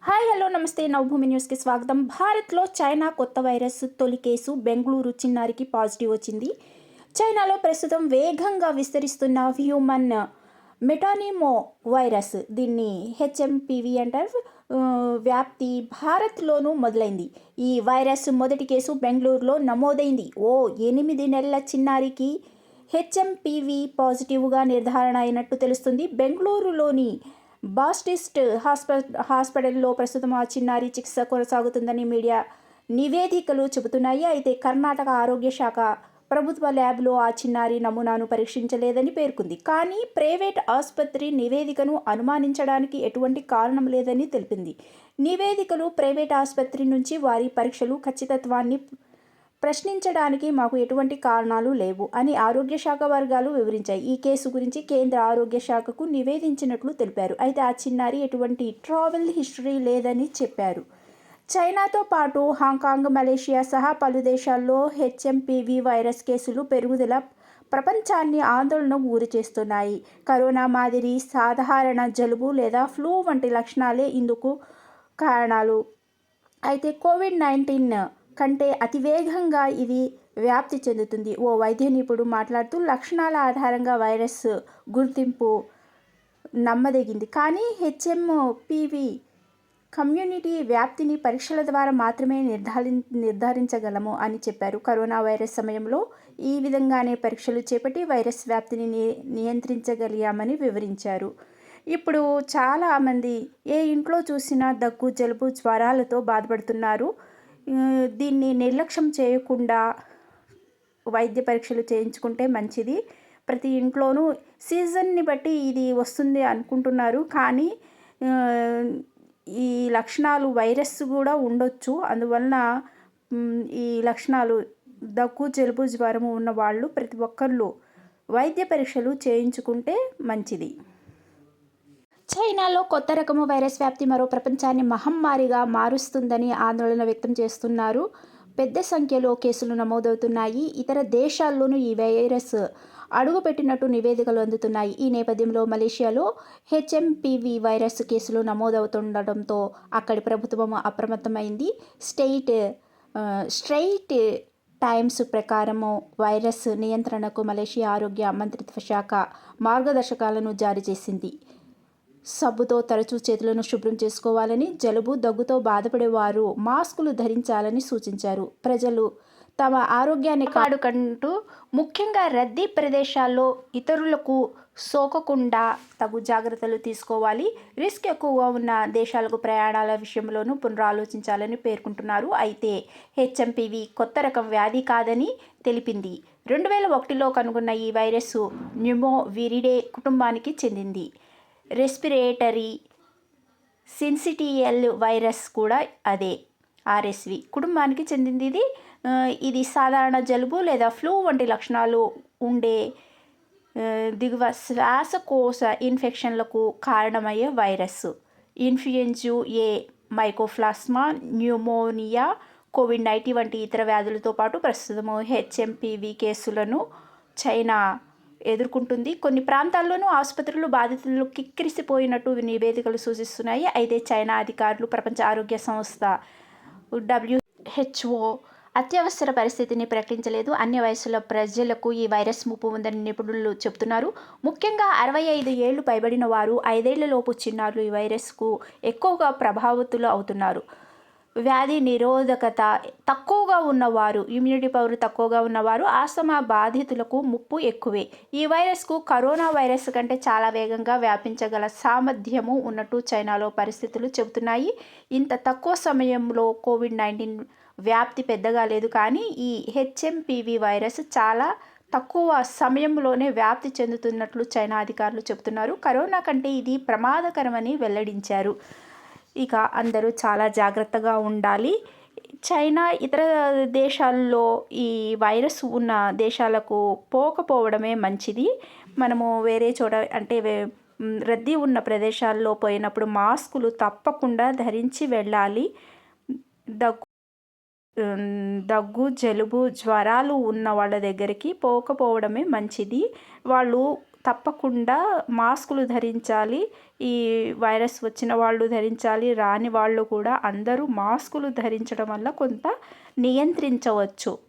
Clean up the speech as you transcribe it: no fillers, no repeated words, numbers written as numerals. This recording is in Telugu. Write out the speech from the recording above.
హాయ్ హలో నమస్తే నవభూమి న్యూస్కి స్వాగతం. భారత్లో చైనా కొత్త వైరస్ తొలి కేసు బెంగళూరు చిన్నారికి పాజిటివ్ వచ్చింది. చైనాలో ప్రస్తుతం వేగంగా విస్తరిస్తున్న హ్యూమన్ మెటానిమో వైరస్, దీన్ని హెచ్ఎంపివి అంటారు, వ్యాప్తి భారత్లోనూ మొదలైంది. ఈ వైరస్ మొదటి కేసు బెంగళూరులో నమోదైంది. 8 నెలల చిన్నారికి హెచ్ఎంపివి పాజిటివ్గా నిర్ధారణ అయినట్టు తెలుస్తుంది. బెంగళూరులోని బాప్టిస్ట్ హాస్పిటల్లో ప్రస్తుతం ఆ చిన్నారి చికిత్స కొనసాగుతుందని మీడియా నివేదికలు చెబుతున్నాయి. అయితే కర్ణాటక ఆరోగ్య శాఖ ప్రభుత్వ ల్యాబ్లో ఆ చిన్నారి నమూనాను పరీక్షించలేదని పేర్కొంది. కానీ ప్రైవేట్ ఆసుపత్రి నివేదికను అనుమానించడానికి ఎటువంటి కారణం లేదని తెలిపింది. నివేదికలు ప్రైవేట్ ఆసుపత్రి నుంచి వారి పరీక్షలు ఖచ్చితత్వాన్ని ప్రశ్నించడానికి మాకు ఎటువంటి కారణాలు లేవు అని ఆరోగ్య శాఖ వర్గాలు వివరించాయి. ఈ కేసు గురించి కేంద్ర ఆరోగ్య శాఖకు నివేదించినట్లు తెలిపారు. అయితే ఆ చిన్నారి ఎటువంటి ట్రావెల్ హిస్టరీ లేదని చెప్పారు. చైనాతో పాటు హాంకాంగ్, మలేషియా సహా పలు దేశాల్లో హెచ్ఎంపివి వైరస్ కేసులు పెరుగుదల ప్రపంచాన్ని ఆందోళనకు గురి చేస్తున్నాయి. కరోనా మాదిరి సాధారణ జలుబు లేదా ఫ్లూ వంటి లక్షణాలే ఇందుకు కారణాలు. అయితే కోవిడ్-19 కంటే అతివేగంగా ఇది వ్యాప్తి చెందుతుంది. ఓ వైద్య నిపుణుడు మాట్లాడుతూ, లక్షణాల ఆధారంగా వైరస్ గుర్తింపు నమ్మదగింది, కానీ హెచ్ఎంపివి కమ్యూనిటీ వ్యాప్తిని పరీక్షల ద్వారా మాత్రమే నిర్ధారించగలము అని చెప్పారు. కరోనా వైరస్ సమయంలో ఈ విధంగానే పరీక్షలు చేపట్టి వైరస్ వ్యాప్తిని నియంత్రించగలిగామని వివరించారు. ఇప్పుడు చాలామంది ఏ ఇంట్లో చూసినా దగ్గు, జలుబు, జ్వరాలతో బాధపడుతున్నారు. దీన్ని నిర్లక్ష్యం చేయకుండా వైద్య పరీక్షలు చేయించుకుంటే మంచిది. ప్రతి ఇంట్లోనూ సీజన్ని బట్టి ఇది వస్తుంది అనుకుంటున్నారు, కానీ ఈ లక్షణాలు వైరస్ కూడా ఉండొచ్చు. అందువలన ఈ లక్షణాలు దగ్గు, జలుబు, జ్వరము ఉన్న వాళ్ళు ప్రతి ఒక్కళ్ళు వైద్య పరీక్షలు చేయించుకుంటే మంచిది. చైనాలో కొత్త రకము వైరస్ వ్యాప్తి మరో ప్రపంచాన్ని మహమ్మారిగా మారుస్తుందని ఆందోళన వ్యక్తం చేస్తున్నారు. పెద్ద సంఖ్యలో కేసులు నమోదవుతున్నాయి. ఇతర దేశాల్లోనూ ఈ వైరస్ అడుగుపెట్టినట్టు నివేదికలు అందుతున్నాయి. ఈ నేపథ్యంలో మలేషియాలో హెచ్ఎంపివి వైరస్ కేసులు నమోదవుతుండటంతో అక్కడి ప్రభుత్వం అప్రమత్తమైంది. స్ట్రెయిట్ టైమ్స్ ప్రకారము వైరస్ నియంత్రణకు మలేషియా ఆరోగ్య మంత్రిత్వ శాఖ మార్గదర్శకాలను జారీ చేసింది. సబ్బుతో తరచూ చేతులను శుభ్రం చేసుకోవాలని, జలుబు, దగ్గుతో బాధపడేవారు మాస్కులు ధరించాలని సూచించారు. ప్రజలు తమ ఆరోగ్యాన్ని కాపాడుకుంటూ ముఖ్యంగా రద్దీ ప్రదేశాల్లో ఇతరులకు సోకకుండా తగు జాగ్రత్తలు తీసుకోవాలి. రిస్క్ ఎక్కువగా ఉన్న దేశాలకు ప్రయాణాల విషయంలోనూ పునరాలోచించాలని పేర్కొంటున్నారు. అయితే హెచ్ఎంపివి కొత్త రకం వ్యాధి కాదని తెలిపింది. 2001లో కనుగొన్న ఈ వైరస్ న్యూమోవిరిడే కుటుంబానికి చెందింది. రెస్పిరేటరీ సిన్సిటియల్ వైరస్ కూడా అదే ఆర్ఎస్వి కుటుంబానికి చెందింది. ఇది సాధారణ జలుబు లేదా ఫ్లూ వంటి లక్షణాలు ఉండే దిగువ శ్వాసకోశ ఇన్ఫెక్షన్లకు కారణమయ్యే వైరస్. ఇన్ఫ్లుయెంజా ఏ, మైకోప్లాస్మా, న్యూమోనియా, కోవిడ్-19 వంటి ఇతర వ్యాధులతో పాటు ప్రస్తుతం హెచ్ఎంపివి కేసులను చైనా ఎదుర్కొంటుంది. కొన్ని ప్రాంతాల్లోనూ ఆసుపత్రులు బాధితులు కిక్కిరిసిపోయినట్టు నివేదికలు సూచిస్తున్నాయి. అయితే చైనా అధికారులు ప్రపంచ ఆరోగ్య సంస్థ WHO అత్యవసర పరిస్థితిని ప్రకటించలేదు. అన్ని వయసుల ప్రజలకు ఈ వైరస్ ముప్పు ఉందని నిపుణులు చెబుతున్నారు. ముఖ్యంగా 65 ఏళ్లు పైబడిన వారు, 5 ఏళ్లలోపు చిన్నారులు ఈ వైరస్కు ఎక్కువగా ప్రభావితులు అవుతున్నారు. వ్యాధి నిరోధకత తక్కువగా ఉన్నవారు, ఇమ్యూనిటీ పవర్ తక్కువగా ఉన్నవారు, ఆస్తమా బాధితులకు ముప్పు ఎక్కువే. ఈ వైరస్కు కరోనా వైరస్ కంటే చాలా వేగంగా వ్యాపించగల సామర్థ్యము ఉన్నట్టు చైనాలో పరిస్థితులు చెబుతున్నాయి. ఇంత తక్కువ సమయంలో కోవిడ్-19 వ్యాప్తి పెద్దగా లేదు, కానీ ఈ హెచ్ఎంపివి వైరస్ చాలా తక్కువ సమయంలోనే వ్యాప్తి చెందుతున్నట్లు చైనా అధికారులు చెబుతున్నారు. కరోనా కంటే ఇది ప్రమాదకరమని వెల్లడించారు. ఇక అందరూ చాలా జాగ్రత్తగా ఉండాలి. చైనా ఇతర దేశాల్లో ఈ వైరస్ ఉన్న దేశాలకు పోకపోవడమే మంచిది. మనము వేరే చోట అంటే రద్దీ ఉన్న ప్రదేశాల్లో పోయినప్పుడు మాస్కులు తప్పకుండా ధరించి వెళ్ళాలి. దగ్గు, జలుబు, జ్వరాలు ఉన్న వాళ్ళ దగ్గరికి పోకపోవడమే మంచిది. వాళ్ళు తప్పకుండా మాస్కులు ధరించాలి. ఈ వైరస్ వచ్చిన వాళ్ళు ధరించాలి, రాని వాళ్ళు కూడా అందరూ మాస్కులు ధరించడం వల్ల కొంత నియంత్రించవచ్చు.